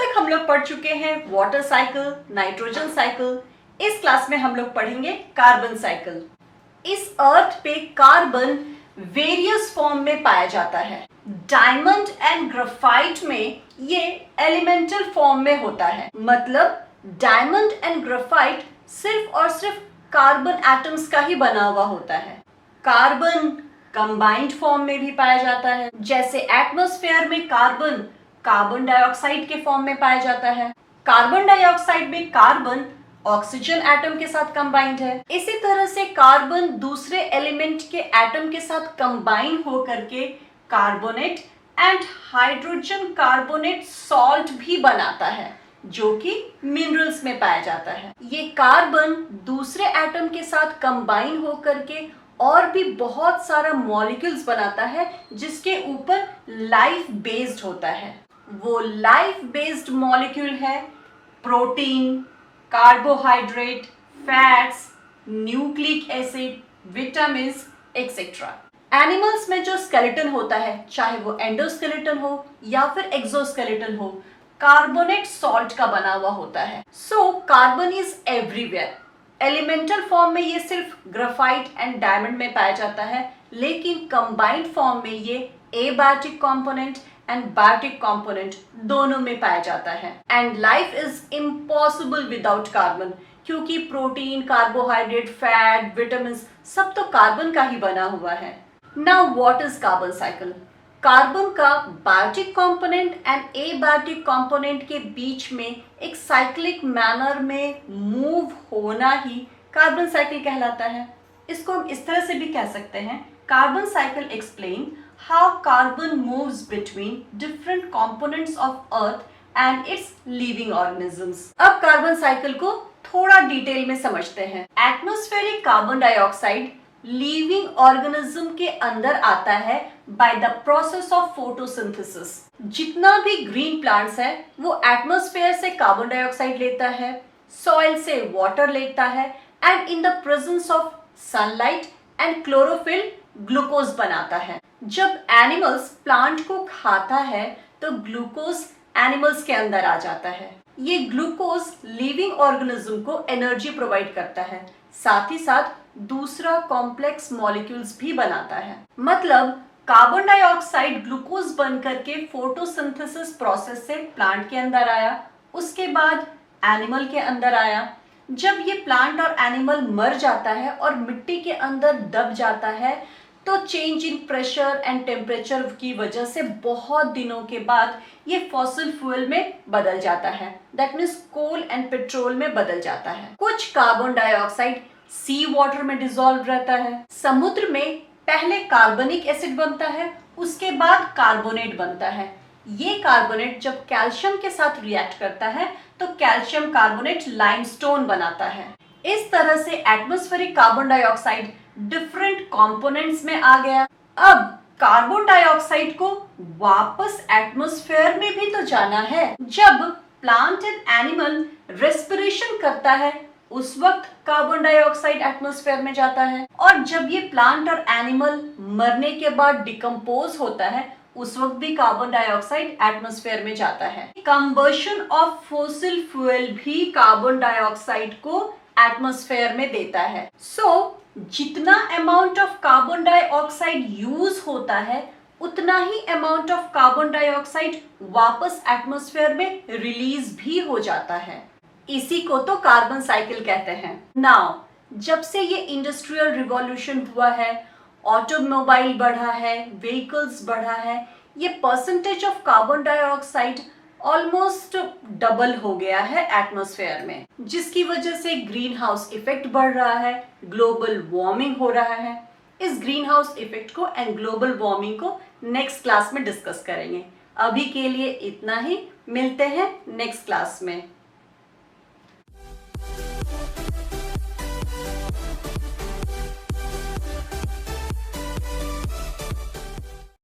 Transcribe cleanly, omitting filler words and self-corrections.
तक हम लोग पढ़ चुके हैं वाटर साइकिल, नाइट्रोजन साइकिल। इस क्लास में हम लोग पढ़ेंगे कार्बन साइकिल। इस अर्थ पे कार्बन वेरियस फॉर्म में पाया जाता है। डायमंड एंड ग्रेफाइट में ये एलिमेंटल फॉर्म में होता है। मतलब डायमंड एंड ग्रेफाइट सिर्फ और सिर्फ कार्बन एटम्स का ही बना हुआ होता है। कार्बन कंबाइंड फॉर्म में भी पाया जाता है। जैसे एटमॉस्फेयर में कार्बन कार्बन डाइऑक्साइड के फॉर्म में पाया जाता है। कार्बन डाइऑक्साइड में कार्बन ऑक्सीजन एटम के साथ कंबाइंड है। इसी तरह से कार्बन दूसरे एलिमेंट के एटम के साथ कंबाइन हो करके carbonate and hydrogen carbonate salt भी बनाता है, जो कि मिनरल्स में पाया जाता है। ये कार्बन दूसरे एटम के साथ कंबाइन हो करके और भी बहुत सारा मॉलिक्यूल्स बनाता है, जिसके ऊपर लाइफ बेस्ड होता है। वो लाइफ बेस्ड मॉलिक्यूल है protein, carbohydrate, fats, nucleic acid, vitamin etcetera. Animals में जो स्केलेटन होता है, चाहे वो एंडोस्केलेटन हो या फिर एक्सोस्केलेटन हो, कार्बोनेट सॉल्ट का बना हुआ होता है। So carbon is everywhere. Elemental form में ये सिर्फ ग्रेफाइट एंड डायमंड में पाया जाता है, लेकिन कंबाइंड फॉर्म में ये abiotic component and biotic component दोनों में पाया जाता है। And life is impossible without carbon, क्योंकि प्रोटीन, कार्बोहाइड्रेट, फैट, विटामिन सब तो कार्बन का ही बना हुआ है। Now what is carbon cycle? Carbon का biotic component and abiotic component के बीच में एक साइक्लिक मैनर में मूव होना ही कार्बन साइकिल कहलाता है। इसको हम इस तरह से भी कह सकते हैं, carbon cycle explain how carbon moves between different components of earth and it's living organisms. अब कार्बन साइकिल को थोड़ा डिटेल में समझते हैं। Atmospheric carbon dioxide living organism के अंदर आता है by the process of photosynthesis. जितना भी ग्रीन प्लांट्स है वो एटमॉस्फेयर से कार्बन डाइऑक्साइड लेता है, सॉइल से वाटर लेता है and in the presence of sunlight and chlorophyll glucose बनाता है। जब एनिमल्स प्लांट को खाता है तो ग्लूकोज एनिमल्स के अंदर आ जाता है। ये ग्लूकोज लिविंग ऑर्गेनिज्म को एनर्जी प्रोवाइड करता है, साथ ही साथ दूसरा कॉम्प्लेक्स मॉलिक्यूल्स भी बनाता है। मतलब कार्बन डाइऑक्साइड ग्लूकोज बन करके फोटोसिंथेसिस प्रोसेस से प्लांट के अंदर आया, उसके बाद एनिमल के अंदर आया। जब ये प्लांट और एनिमल मर जाता है और मिट्टी के अंदर दब जाता है, तो change in pressure and temperature की वजह से बहुत दिनों के बाद ये फॉसिल फ्यूल में बदल जाता है। That means coal and petrol में बदल जाता है। कुछ कार्बन डाइऑक्साइड सी वाटर में डिसॉल्व रहता है। समुद्र में पहले कार्बनिक एसिड बनता है, उसके बाद कार्बोनेट बनता है। ये कार्बोनेट जब कैल्शियम के साथ रिएक्ट करता है तो कैल्शियम कार्बोनेट लाइमस्टोन बनाता है। इस तरह से atmospheric carbon dioxide different components में आ गया। अब कार्बन डाइऑक्साइड को वापस एटमॉस्फेयर में भी तो जाना है। जब प्लांट एंड एनिमल रेस्पिरेशन करता है, उस वक्त कार्बन डाइऑक्साइड एटमॉस्फेयर में जाता है, और जब ये प्लांट और एनिमल मरने के बाद डिकम्पोज होता है, उस वक्त भी कार्बन डाइऑक्साइड एटमॉस्फेयर में जाता है। कंबशन ऑफ फॉसिल फ्यूल भी कार्बन डाइऑक्साइड को एटमॉस्फेयर में देता है। सो जितना amount of carbon dioxide use होता है, उतना ही अमाउंट ऑफ कार्बन डाइऑक्साइड वापस एटमॉस्फेयर में रिलीज भी हो जाता है। इसी को तो कार्बन साइकिल कहते हैं। नाउ जब से ये इंडस्ट्रियल रिवॉल्यूशन हुआ है, ऑटोमोबाइल बढ़ा है, व्हीकल्स बढ़ा है, ये percentage of carbon dioxide almost double हो गया है एटमॉस्फेयर में, जिसकी वजह से ग्रीन हाउस इफेक्ट बढ़ रहा है, ग्लोबल वार्मिंग हो रहा है। इस ग्रीन हाउस इफेक्ट को एंड ग्लोबल वार्मिंग को नेक्स्ट क्लास में डिस्कस करेंगे। अभी के लिए इतना ही, मिलते हैं नेक्स्ट क्लास में।